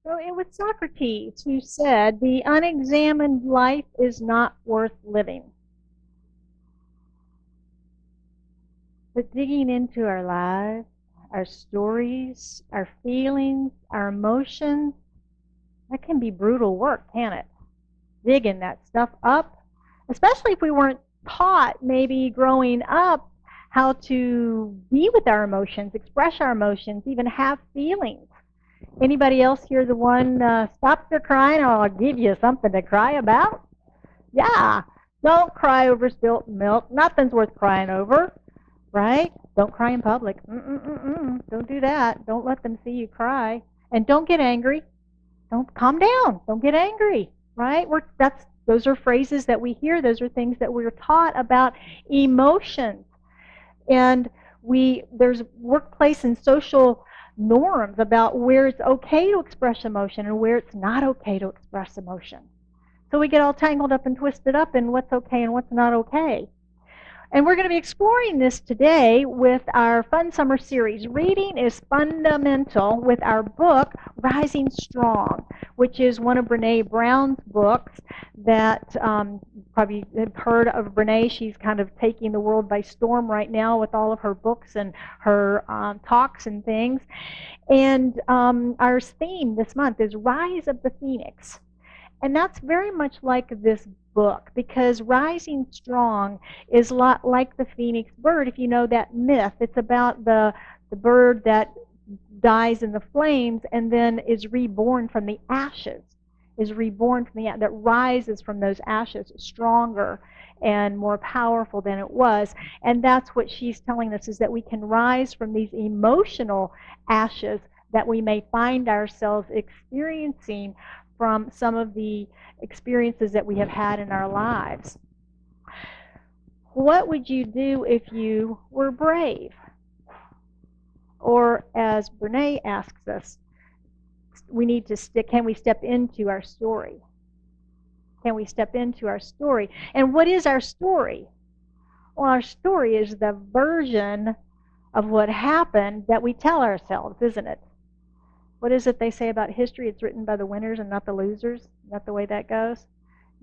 So it was Socrates who said, the unexamined life is not worth living. But digging into our lives, our stories, our feelings, our emotions, that can be brutal work, can't it? Digging that stuff up, especially if we weren't taught maybe growing up how to be with our emotions, express our emotions, even have feelings. Anybody else here the one, stop your crying or I'll give you something to cry about? Yeah. Don't cry over spilt milk. Nothing's worth crying over, right? Don't cry in public. Don't do that. Don't let them see you cry. And don't get angry. Don't calm down. Don't get angry, right? Those are phrases that we hear. Those are things that we're taught about emotions. And there's workplace and social norms about where it's okay to express emotion and where it's not okay to express emotion. So we get all tangled up and twisted up in what's okay and what's not okay. And we're going to be exploring this today with our fun summer series. Reading is fundamental with our book, Rising Strong, which is one of Brene Brown's books that probably have heard of Brene. She's kind of taking the world by storm right now with all of her books and her talks and things. And our theme this month is Rise of the Phoenix. And that's very much like this book, because Rising Strong is a lot like the phoenix bird, if you know that myth. It's about the bird that dies in the flames and then is reborn from the ashes, that rises from those ashes stronger and more powerful than it was. And that's what she's telling us, is that we can rise from these emotional ashes that we may find ourselves experiencing from some of the experiences that we have had in our lives. What would you do if you were brave? Or as Brene asks us, can we step into our story? Can we step into our story? And what is our story? Well, our story is the version of what happened that we tell ourselves, isn't it? What is it they say about history? It's written by the winners and not the losers. Is that the way that goes?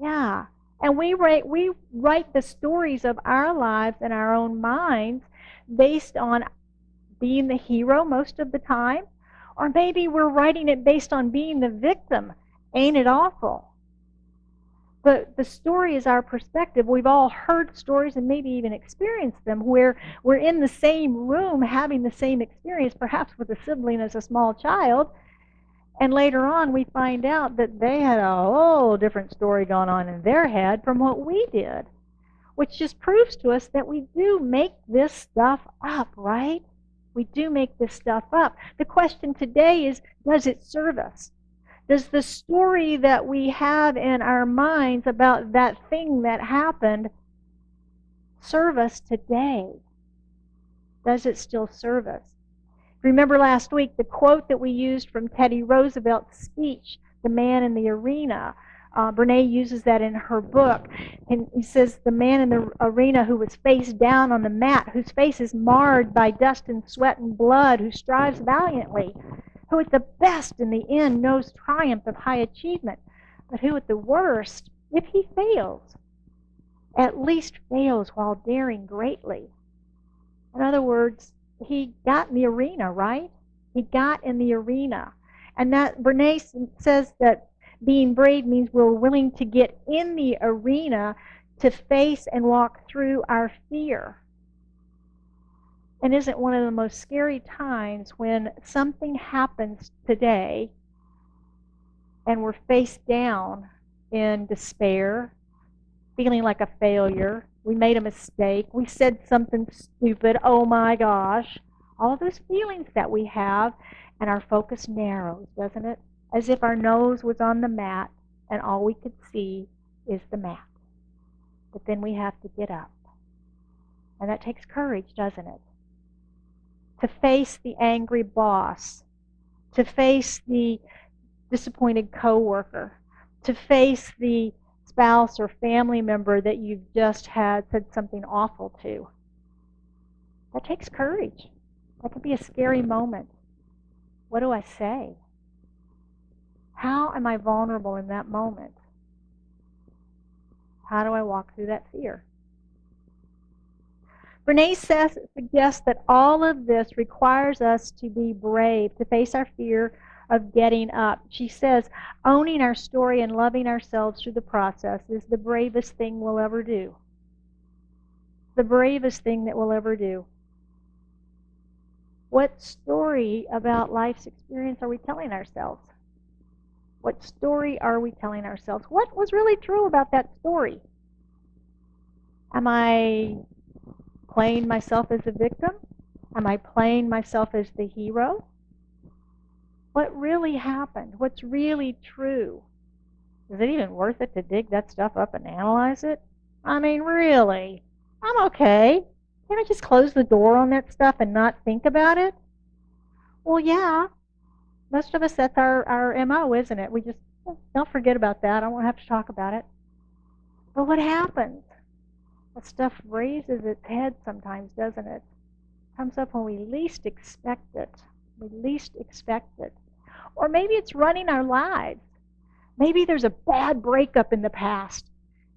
Yeah. And we write the stories of our lives in our own minds based on being the hero most of the time. Or maybe we're writing it based on being the victim. Ain't it awful? But the story is our perspective. We've all heard stories and maybe even experienced them where we're in the same room having the same experience, perhaps with a sibling as a small child, and later on we find out that they had a whole different story going on in their head from what we did, which just proves to us that we do make this stuff up, right? We do make this stuff up. The question today is, does it serve us? Does the story that we have in our minds about that thing that happened serve us today? Does it still serve us? Remember last week the quote that we used from Teddy Roosevelt's speech, The Man in the Arena. Brene uses that in her book. And he says, the man in the arena who was face down on the mat, whose face is marred by dust and sweat and blood, who strives valiantly, who at the best in the end knows triumph of high achievement, but who at the worst, if he fails, at least fails while daring greatly. In other words, he got in the arena, right? He got in the arena. And that Brene says that being brave means we're willing to get in the arena to face and walk through our fear. And isn't one of the most scary times when something happens today and we're face down in despair, feeling like a failure, we made a mistake, we said something stupid, oh my gosh, all those feelings that we have, and our focus narrows, doesn't it? As if our nose was on the mat and all we could see is the mat. But then we have to get up. And that takes courage, doesn't it? To face the angry boss, to face the disappointed coworker, to face the spouse or family member that you've just said something awful to. That takes courage. That could be a scary moment. What do I say? How am I vulnerable in that moment? How do I walk through that fear? Brene suggests that all of this requires us to be brave, to face our fear of getting up. She says, owning our story and loving ourselves through the process is the bravest thing we'll ever do. The bravest thing that we'll ever do. What story about life's experience are we telling ourselves? What story are we telling ourselves? What was really true about that story? Am I playing myself as a victim? Am I playing myself as the hero? What really happened? What's really true? Is it even worth it to dig that stuff up and analyze it? I mean, really? I'm okay. Can't I just close the door on that stuff and not think about it? Well, yeah. Most of us, that's our MO, isn't it? We just, don't forget about that. I won't have to talk about it. But what happens? That stuff raises its head sometimes, doesn't it? Comes up when we least expect it. We least expect it. Or maybe it's running our lives. Maybe there's a bad breakup in the past.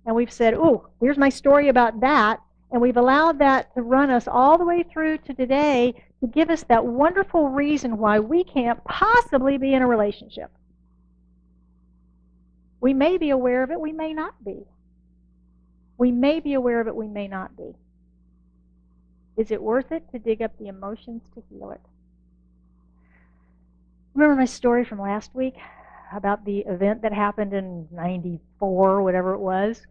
And we've said, oh, here's my story about that. And we've allowed that to run us all the way through to today to give us that wonderful reason why we can't possibly be in a relationship. We may be aware of it, we may not be. We may be aware of it, we may not be. Is it worth it to dig up the emotions to heal it? Remember my story from last week about the event that happened in '94, whatever it was,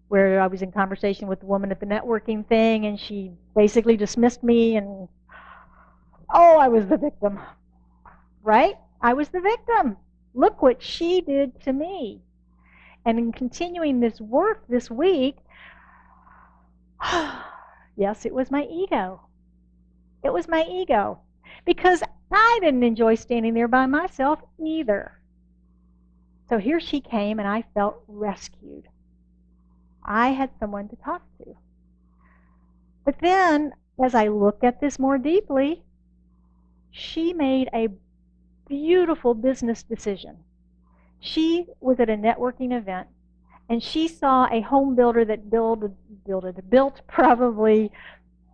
where I was in conversation with the woman at the networking thing, and she basically dismissed me, and oh, I was the victim, right? I was the victim. Look what she did to me. And in continuing this work this week, yes, it was my ego. It was my ego. Because I didn't enjoy standing there by myself either. So here she came, and I felt rescued. I had someone to talk to. But then, as I looked at this more deeply, she made a beautiful business decision. She was at a networking event, and she saw a home builder that built probably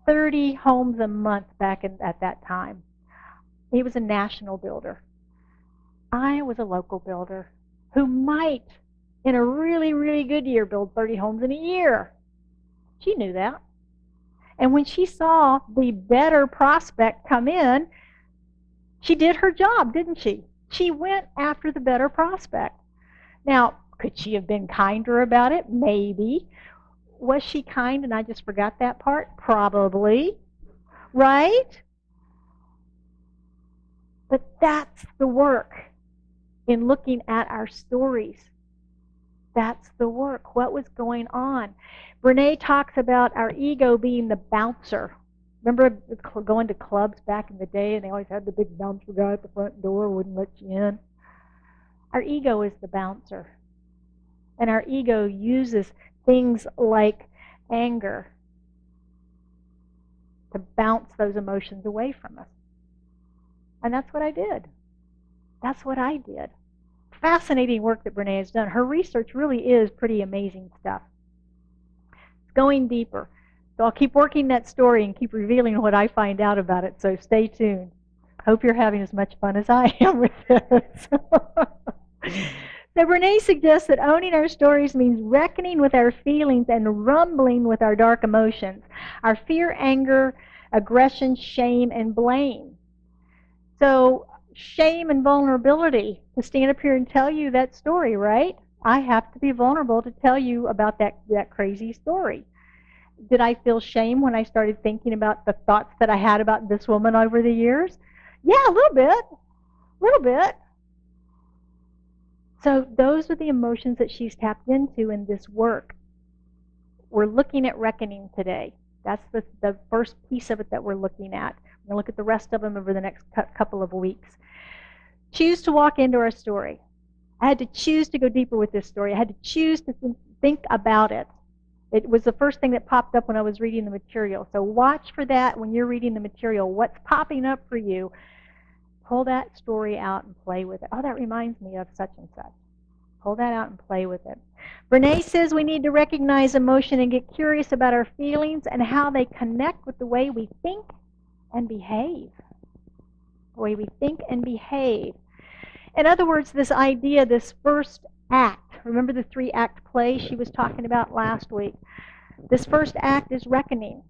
30 homes a month back at that time. He was a national builder. I was a local builder who might, in a really, really good year, build 30 homes in a year. She knew that. And when she saw the better prospect come in, she did her job, didn't she? She went after the better prospect. Now, could she have been kinder about it? Maybe. Was she kind and I just forgot that part? Probably. Right? But that's the work in looking at our stories. That's the work. What was going on? Brene talks about our ego being the bouncer. Remember going to clubs back in the day, and they always had the big bouncer guy at the front door, wouldn't let you in? Our ego is the bouncer. And our ego uses things like anger to bounce those emotions away from us. And that's what I did. That's what I did. Fascinating work that Brene has done. Her research really is pretty amazing stuff. It's going deeper. So I'll keep working that story and keep revealing what I find out about it, so stay tuned. Hope you're having as much fun as I am with this. So Brene suggests that owning our stories means reckoning with our feelings and rumbling with our dark emotions, our fear, anger, aggression, shame, and blame. So shame and vulnerability, to stand up here and tell you that story, right? I have to be vulnerable to tell you about that crazy story. Did I feel shame when I started thinking about the thoughts that I had about this woman over the years? Yeah, a little bit. A little bit. So those are the emotions that she's tapped into in this work. We're looking at reckoning today. That's the first piece of it that we're looking at. We're going to look at the rest of them over the next couple of weeks. Choose to walk into our story. I had to choose to go deeper with this story. I had to choose to think about it. It was the first thing that popped up when I was reading the material. So watch for that when you're reading the material. What's popping up for you? Pull that story out and play with it. Oh, that reminds me of such and such. Pull that out and play with it. Renee says we need to recognize emotion and get curious about our feelings and how they connect with the way we think and behave. The way we think and behave. In other words, this idea, this first act, remember the 3-act play she was talking about last week? This first act is reckoning.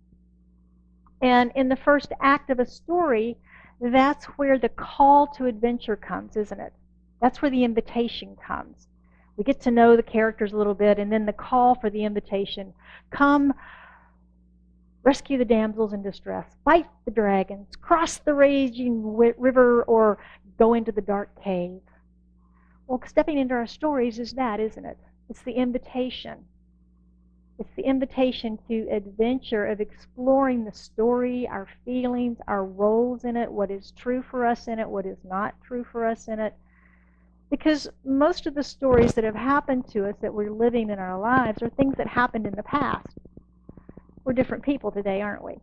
And in the first act of a story, that's where the call to adventure comes, isn't it? That's where the invitation comes. We get to know the characters a little bit, and then the call for the invitation. Come rescue the damsels in distress, fight the dragons, cross the raging river, or go into the dark cave. Well, stepping into our stories is that, isn't it? It's the invitation. It's the invitation to adventure of exploring the story, our feelings, our roles in it, what is true for us in it, what is not true for us in it. Because most of the stories that have happened to us that we're living in our lives are things that happened in the past. We're different people today, aren't we?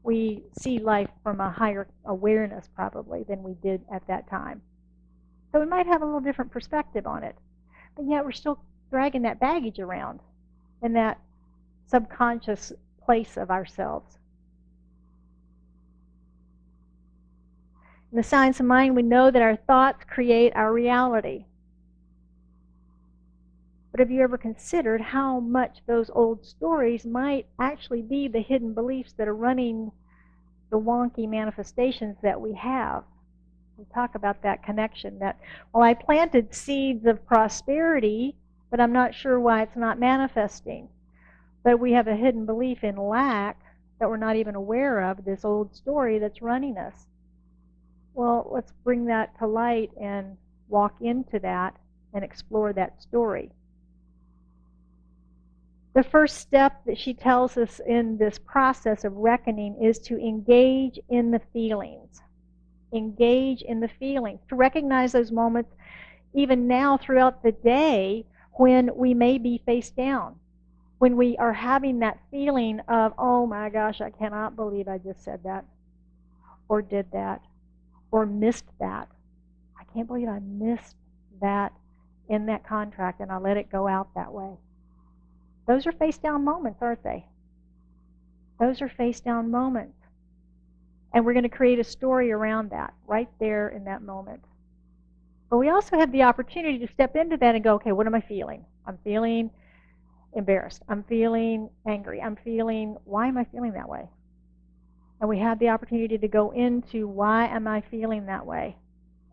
We see life from a higher awareness probably than we did at that time. So we might have a little different perspective on it. But yet we're still dragging that baggage around in that subconscious place of ourselves. In the science of mind, we know that our thoughts create our reality. But have you ever considered how much those old stories might actually be the hidden beliefs that are running the wonky manifestations that we have? We talk about that connection that, well, I planted seeds of prosperity, but I'm not sure why it's not manifesting. But we have a hidden belief in lack that we're not even aware of, this old story that's running us. Well, let's bring that to light and walk into that and explore that story. The first step that she tells us in this process of reckoning is to engage in the feelings. Engage in the feelings. To recognize those moments even now throughout the day when we may be face down. When we are having that feeling of, oh my gosh, I cannot believe I just said that, or did that, or missed that. I can't believe I missed that in that contract and I let it go out that way. Those are face down moments, aren't they? Those are face down moments. And we're going to create a story around that right there in that moment. But we also have the opportunity to step into that and go, okay, what am I feeling? I'm feeling embarrassed. I'm feeling angry. Why am I feeling that way? And we have the opportunity to go into why am I feeling that way?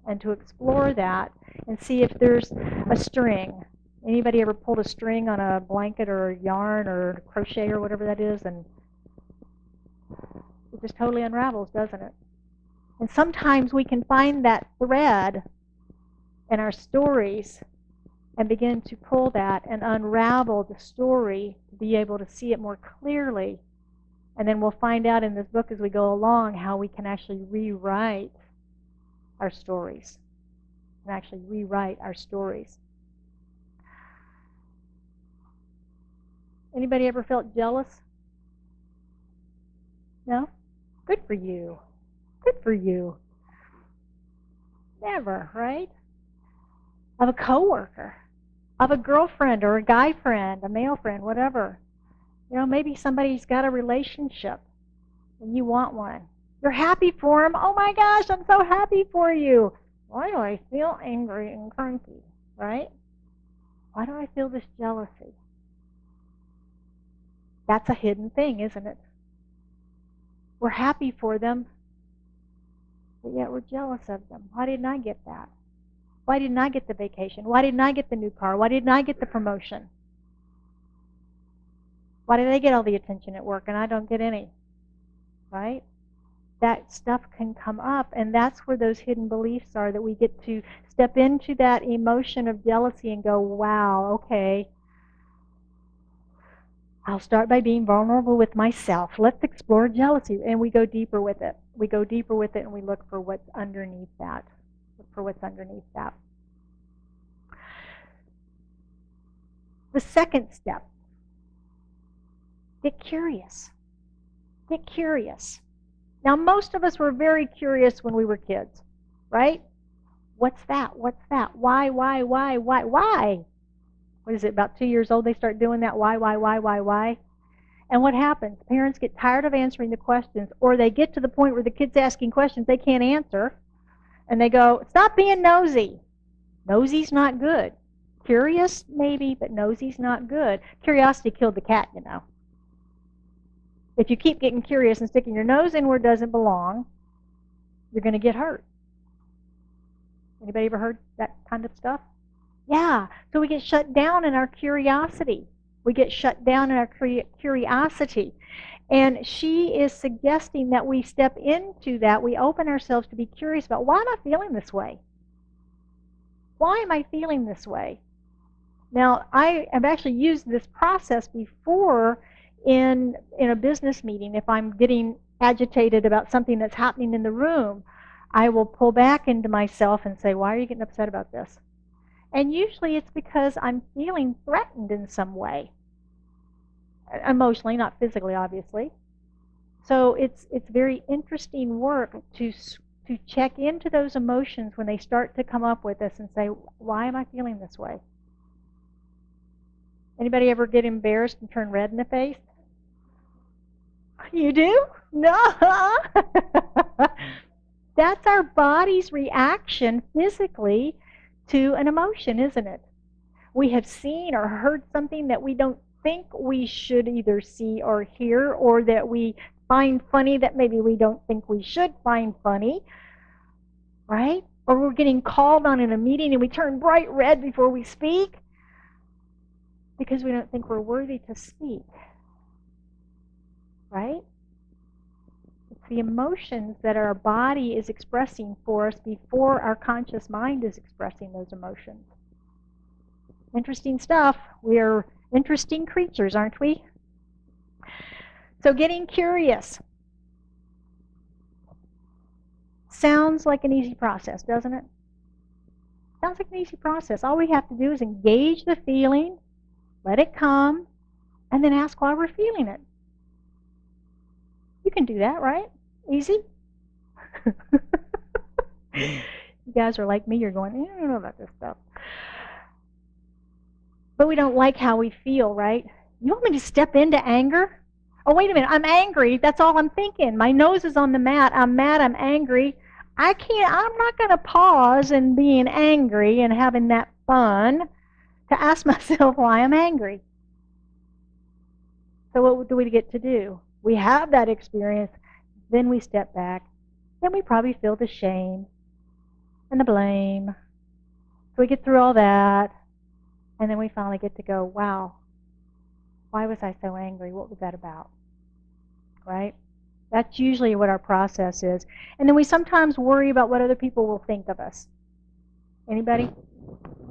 And to explore that and see if there's a string. Anybody ever pulled a string on a blanket or yarn or crochet or whatever that is? And it just totally unravels, doesn't it? And sometimes we can find that thread in our stories and begin to pull that and unravel the story to be able to see it more clearly. And then we'll find out in this book as we go along how we can actually rewrite our stories. And actually rewrite our stories. Anybody ever felt jealous? No? Good for you. Good for you. Never, right? Of a coworker, of a girlfriend or a guy friend, a male friend, whatever. You know, maybe somebody's got a relationship and you want one. You're happy for them. Oh my gosh, I'm so happy for you. Why do I feel angry and cranky, right? Why do I feel this jealousy? That's a hidden thing, isn't it? We're happy for them, but yet we're jealous of them. Why didn't I get that? Why didn't I get the vacation? Why didn't I get the new car? Why didn't I get the promotion? Why did they get all the attention at work and I don't get any? Right? That stuff can come up, and that's where those hidden beliefs are, that we get to step into that emotion of jealousy and go, wow, okay, I'll start by being vulnerable with myself. Let's explore jealousy. And we go deeper with it. We go deeper with it and we look for what's underneath that. Look for what's underneath that. The second step, get curious. Get curious. Now, most of us were very curious when we were kids, right? What's that? What's that? Why? What is it, about 2 years old they start doing that? Why? And what happens? Parents get tired of answering the questions, or they get to the point where the kid's asking questions they can't answer, and they go, stop being nosy. Nosy's not good. Curious, maybe, but nosy's not good. Curiosity killed the cat, you know. If you keep getting curious and sticking your nose in where it doesn't belong, you're going to get hurt. Anybody ever heard that kind of stuff? Yeah, so we get shut down in our curiosity. We get shut down in our curiosity. And she is suggesting that we step into that. We open ourselves to be curious about, why am I feeling this way? Why am I feeling this way? Now, I have actually used this process before in a business meeting. If I'm getting agitated about something that's happening in the room, I will pull back into myself and say, why are you getting upset about this? And usually it's because I'm feeling threatened in some way. Emotionally, not physically, obviously. So it's very interesting work to check into those emotions when they start to come up with us and say, why am I feeling this way? Anybody ever get embarrassed and turn red in the face? You do? No. That's our body's reaction physically to an emotion, isn't it? We have seen or heard something that we don't think we should either see or hear, or that we find funny that maybe we don't think we should find funny, right? Or we're getting called on in a meeting and we turn bright red before we speak because we don't think we're worthy to speak, right? It's the emotions that our body is expressing for us before our conscious mind is expressing those emotions. Interesting stuff. We are interesting creatures, aren't we? So getting curious sounds like an easy process, doesn't it? Sounds like an easy process. All we have to do is engage the feeling, let it come, and then ask why we're feeling it. You can do that, right? Easy? You guys are like me. You're going, I don't know about this stuff. But we don't like how we feel, right? You want me to step into anger? Oh, wait a minute. I'm angry. That's all I'm thinking. My nose is on the mat. I'm mad. I'm angry. I'm not going to pause in being angry and having that fun to ask myself why I'm angry. So what do we get to do? We have that experience. Then we step back. Then we probably feel the shame and the blame. So we get through all that. And then we finally get to go, wow, why was I so angry? What was that about? Right? That's usually what our process is. And then we sometimes worry about what other people will think of us. Anybody?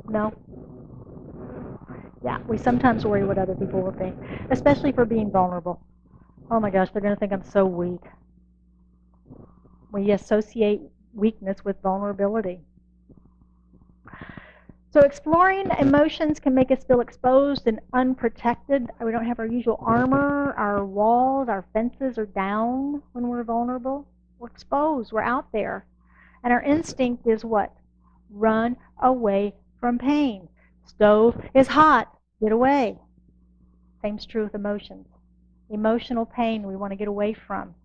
No? Yeah, we sometimes worry what other people will think, especially for being vulnerable. Oh my gosh, they're going to think I'm so weak. We associate weakness with vulnerability. So exploring emotions can make us feel exposed and unprotected. We don't have our usual armor, our walls, our fences are down when we're vulnerable. We're exposed, we're out there. And our instinct is what? Run away from pain. Stove is hot, get away. Same's true with emotions. Emotional pain we want to get away from.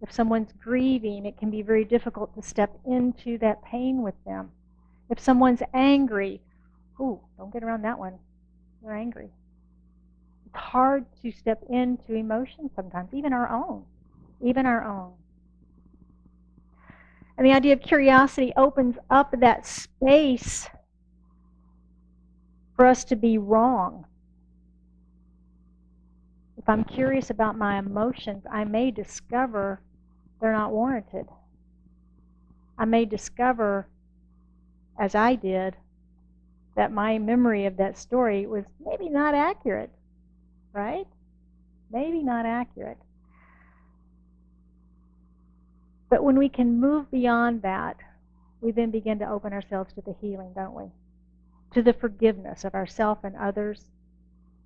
If someone's grieving, it can be very difficult to step into that pain with them. If someone's angry, ooh, don't get around that one. You're angry. It's hard to step into emotions sometimes, even our own. Even our own. And the idea of curiosity opens up that space for us to be wrong. If I'm curious about my emotions, I may discover they're not warranted. I may discover, as I did, that my memory of that story was maybe not accurate, right? Maybe not accurate. But when we can move beyond that, we then begin to open ourselves to the healing, don't we? To the forgiveness of ourselves and others,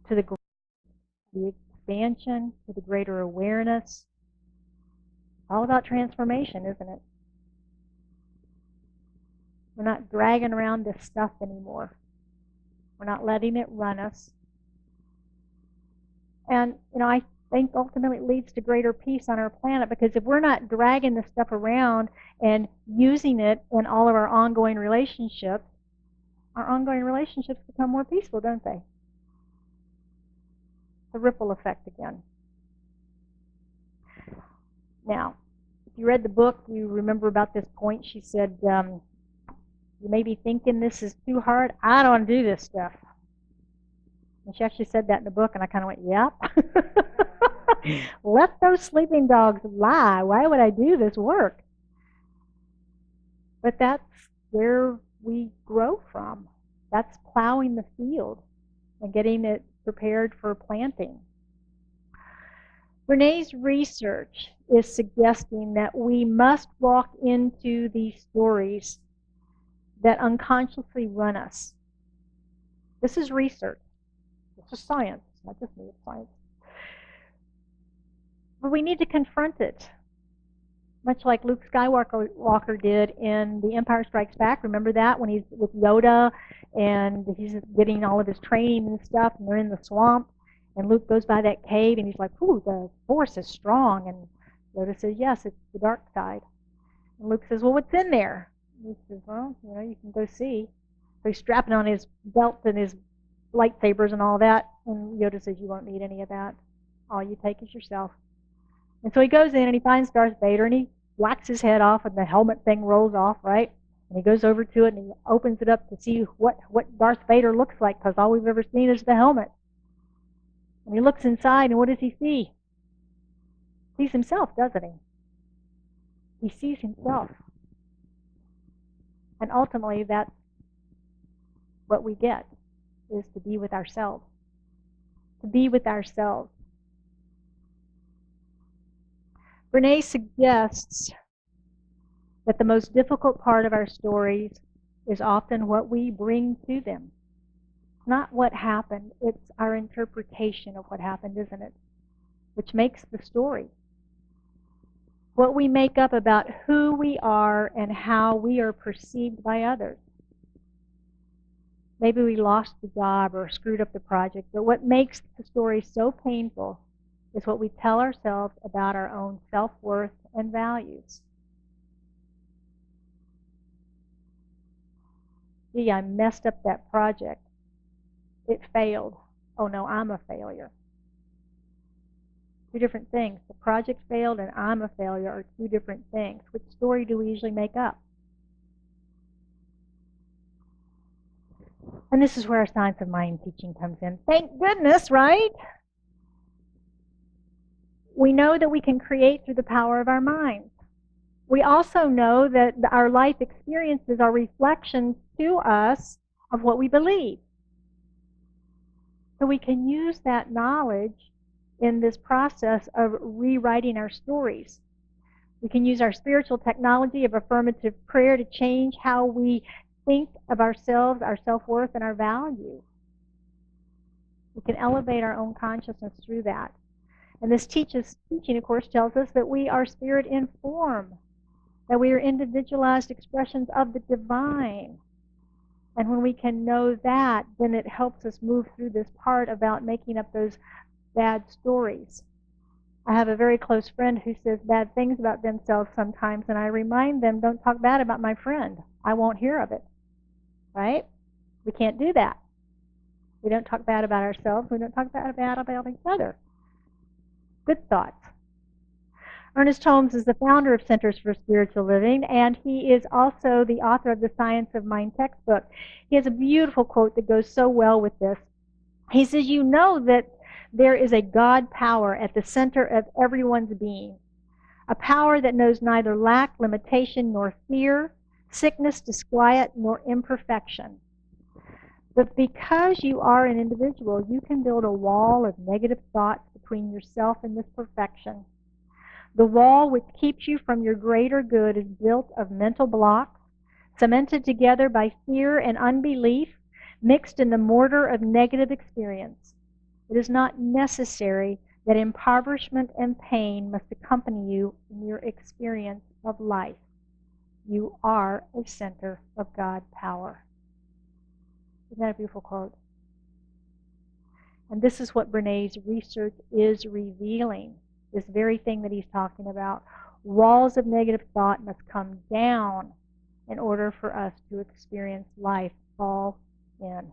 to the expansion, to the greater awareness. All about transformation, isn't it? We're not dragging around this stuff anymore. We're not letting it run us. And, I think ultimately it leads to greater peace on our planet, because if we're not dragging this stuff around and using it in all of our ongoing relationships become more peaceful, don't they? The ripple effect again. Now, if you read the book, you remember about this point. She said, you may be thinking this is too hard. I don't want to do this stuff. And she actually said that in the book, and I kind of went, yep. Let those sleeping dogs lie. Why would I do this work? But that's where we grow from. That's plowing the field and getting it prepared for planting. Renee's research is suggesting that we must walk into these stories that unconsciously run us. This is research. This is science. It's not just me, it's science. But we need to confront it, much like Luke Skywalker did in The Empire Strikes Back. Remember that, when he's with Yoda and he's getting all of his training and stuff, and they're in the swamp, and Luke goes by that cave and he's like, ooh, the Force is strong. And Yoda says, yes, it's the dark side. And Luke says, well, what's in there? And he says, well, you can go see. So he's strapping on his belt and his lightsabers and all that. And Yoda says, you won't need any of that. All you take is yourself. And so he goes in and he finds Darth Vader and he whacks his head off and the helmet thing rolls off, right? And he goes over to it and he opens it up to see what Darth Vader looks like, because all we've ever seen is the helmet. And he looks inside, and what does he see? He sees himself, doesn't he? He sees himself. And ultimately, that's what we get, is to be with ourselves. To be with ourselves. Renee suggests that the most difficult part of our stories is often what we bring to them. Not what happened, it's our interpretation of what happened, isn't it? Which makes the story. What we make up about who we are and how we are perceived by others. Maybe we lost the job or screwed up the project, but what makes the story so painful is what we tell ourselves about our own self-worth and values. Gee, I messed up that project. It failed. Oh no, I'm a failure. Two different things. The project failed and I'm a failure are two different things. Which story do we usually make up? And this is where our science of mind teaching comes in. Thank goodness, right? We know that we can create through the power of our minds. We also know that our life experiences are reflections to us of what we believe. So we can use that knowledge in this process of rewriting our stories. We can use our spiritual technology of affirmative prayer to change how we think of ourselves, our self-worth, and our value. We can elevate our own consciousness through that. And this teaching, of course, tells us that we are spirit in form, that we are individualized expressions of the divine. And when we can know that, then it helps us move through this part about making up those bad stories. I have a very close friend who says bad things about themselves sometimes, and I remind them, don't talk bad about my friend. I won't hear of it. Right? We can't do that. We don't talk bad about ourselves. We don't talk bad about each other. Good thoughts. Ernest Holmes is the founder of Centers for Spiritual Living, and he is also the author of the Science of Mind textbook. He has a beautiful quote that goes so well with this. He says, you know that there is a God power at the center of everyone's being, a power that knows neither lack, limitation, nor fear, sickness, disquiet, nor imperfection. But because you are an individual, you can build a wall of negative thoughts between yourself and this perfection. The wall which keeps you from your greater good is built of mental blocks, cemented together by fear and unbelief, mixed in the mortar of negative experience. It is not necessary that impoverishment and pain must accompany you in your experience of life. You are a center of God power. Isn't that a beautiful quote? And this is what Brené's research is revealing, this very thing that he's talking about. Walls of negative thought must come down in order for us to experience life all in.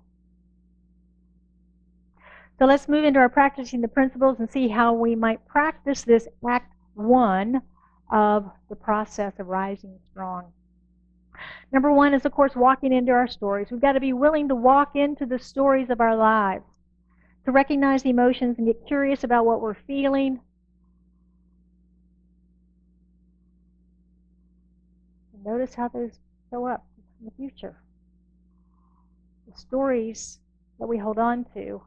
So let's move into our practicing the principles and see how we might practice this Act 1 of the process of rising strong. Number 1 is, of course, walking into our stories. We've got to be willing to walk into the stories of our lives, to recognize the emotions and get curious about what we're feeling. And notice how those show up in the future. The stories that we hold on to,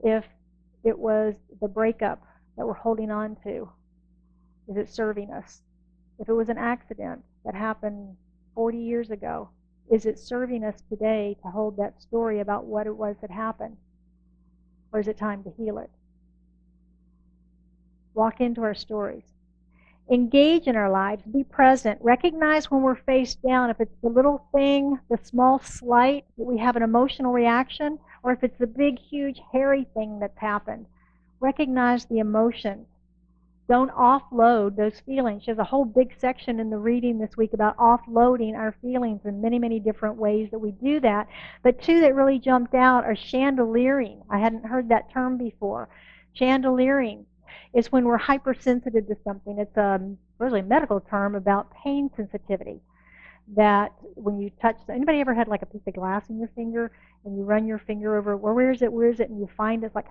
if it was the breakup that we're holding on to, is it serving us? If it was an accident that happened 40 years ago, is it serving us today to hold that story about what it was that happened? Or is it time to heal it? Walk into our stories. Engage in our lives. Be present. Recognize when we're face down, if it's the little thing, the small slight, that we have an emotional reaction, or if it's the big, huge, hairy thing that's happened. Recognize the emotions. Don't offload those feelings. There's a whole big section in the reading this week about offloading our feelings in many, many different ways that we do that. But two that really jumped out are chandeliering. I hadn't heard that term before. Chandeliering is when we're hypersensitive to something. It's really a medical term about pain sensitivity. That when you touch, anybody ever had like a piece of glass in your finger and you run your finger over, well, where is it, and you find it's like,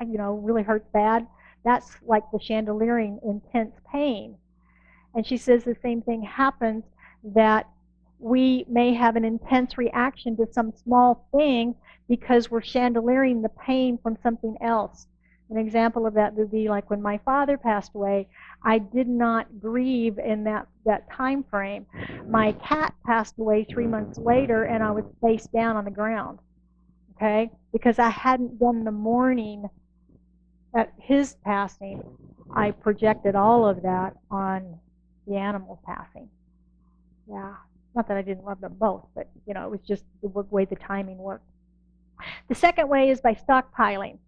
really hurts bad? That's like the chandeliering intense pain. And she says the same thing happens, that we may have an intense reaction to some small thing because we're chandeliering the pain from something else. An example of that would be like when my father passed away, I did not grieve in that time frame. My cat passed away 3 months later, and I was face down on the ground, okay? Because I hadn't done the mourning at his passing. I projected all of that on the animals passing. Yeah, not that I didn't love them both, but it was just the way the timing worked. The second way is by stockpiling.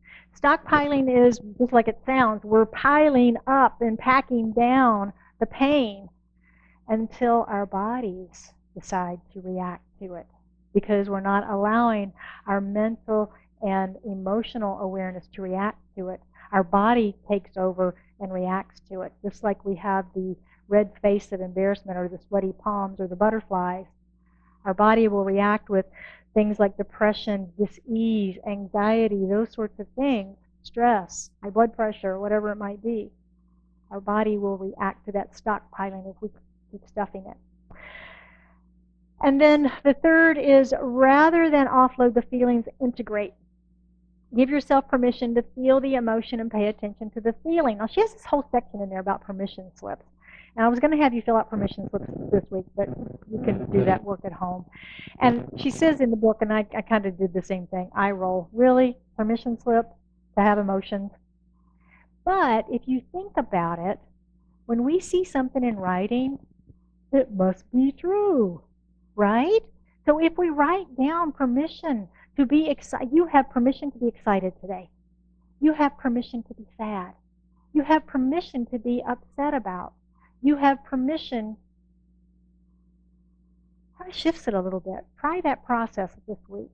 Stockpiling is just like it sounds. We're piling up and packing down the pain until our bodies decide to react to it, because we're not allowing our mental and emotional awareness to react to it. Our body takes over and reacts to it, just like we have the red face of embarrassment or the sweaty palms or the butterflies. Our body will react with things like depression, dis-ease, anxiety, those sorts of things, stress, high blood pressure, whatever it might be. Our body will react to that stockpiling if we keep stuffing it. And then the third is, rather than offload the feelings, integrate. Give yourself permission to feel the emotion and pay attention to the feeling. Now, she has this whole section in there about permission slips. And I was going to have you fill out permission slips this week, but you can do that work at home. And she says in the book, and I kind of did the same thing, I roll. Really? Permission slip to have emotions? But if you think about it, when we see something in writing, it must be true, right? So if we write down permission to be excited, you have permission to be excited today. You have permission to be sad. You have permission to be upset about. You have permission. Kind of shifts it a little bit. Try that process this week.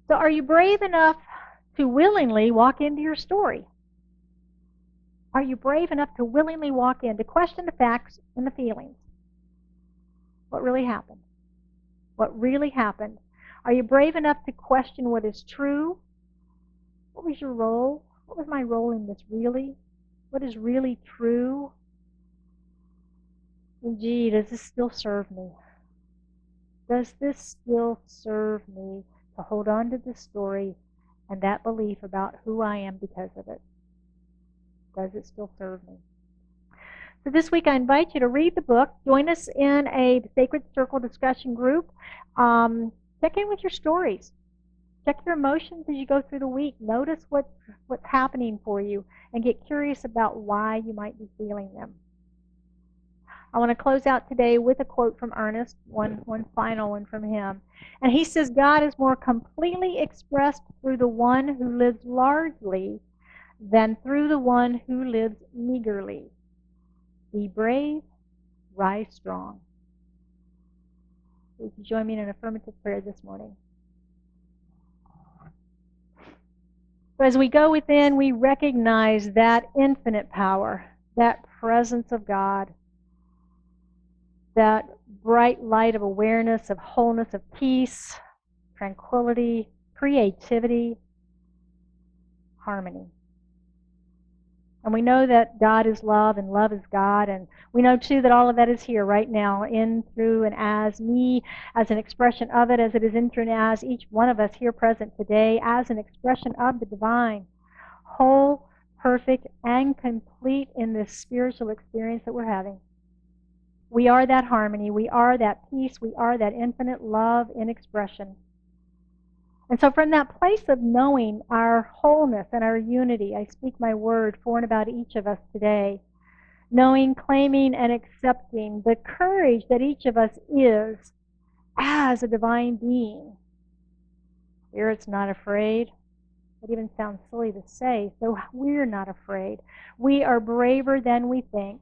So are you brave enough to willingly walk into your story? Are you brave enough to willingly walk in, to question the facts and the feelings? What really happened? What really happened? Are you brave enough to question what is true? What was your role? What was my role in this really? What is really true? And gee, does this still serve me? Does this still serve me to hold on to this story and that belief about who I am because of it? Does it still serve me? So this week I invite you to read the book. Join us in a Sacred Circle discussion group. Check in with your stories. Check your emotions as you go through the week. Notice what's happening for you and get curious about why you might be feeling them. I want to close out today with a quote from Ernest, one final one from him. And he says, God is more completely expressed through the one who lives largely than through the one who lives meagerly. Be brave, rise strong. Would you join me in an affirmative prayer this morning? So as we go within, we recognize that infinite power, that presence of God, that bright light of awareness, of wholeness, of peace, tranquility, creativity, harmony. And we know that God is love and love is God. And we know, too, that all of that is here right now, in, through, and as me, as an expression of it, as it is in, through, and as each one of us here present today, as an expression of the divine, whole, perfect, and complete in this spiritual experience that we're having. We are that harmony. We are that peace. We are that infinite love in expression. And so from that place of knowing our wholeness and our unity, I speak my word for and about each of us today, knowing, claiming, and accepting the courage that each of us is as a divine being. Spirit's not afraid. It even sounds silly to say, so we're not afraid. We are braver than we think.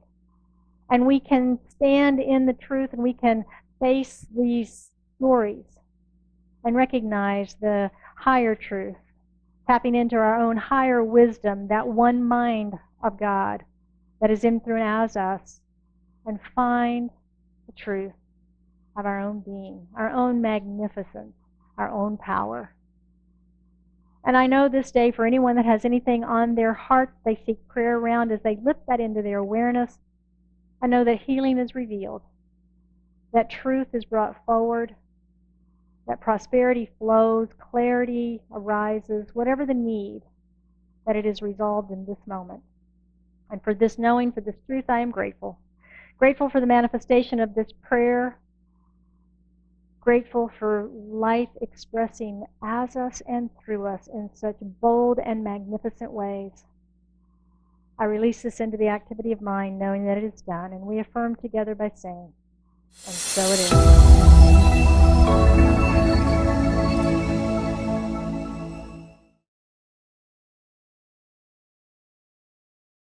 And we can stand in the truth and we can face these stories and recognize the higher truth, tapping into our own higher wisdom, that one mind of God that is in, through, and as us, and find the truth of our own being, our own magnificence, our own power. And I know this day, for anyone that has anything on their heart they seek prayer around, as they lift that into their awareness, I know that healing is revealed, that truth is brought forward, that prosperity flows, clarity arises, whatever the need, that it is resolved in this moment. And for this knowing, for this truth, I am grateful. Grateful for the manifestation of this prayer. Grateful for life expressing as us and through us in such bold and magnificent ways. I release this into the activity of mind, knowing that it is done, and we affirm together by saying, and so it is.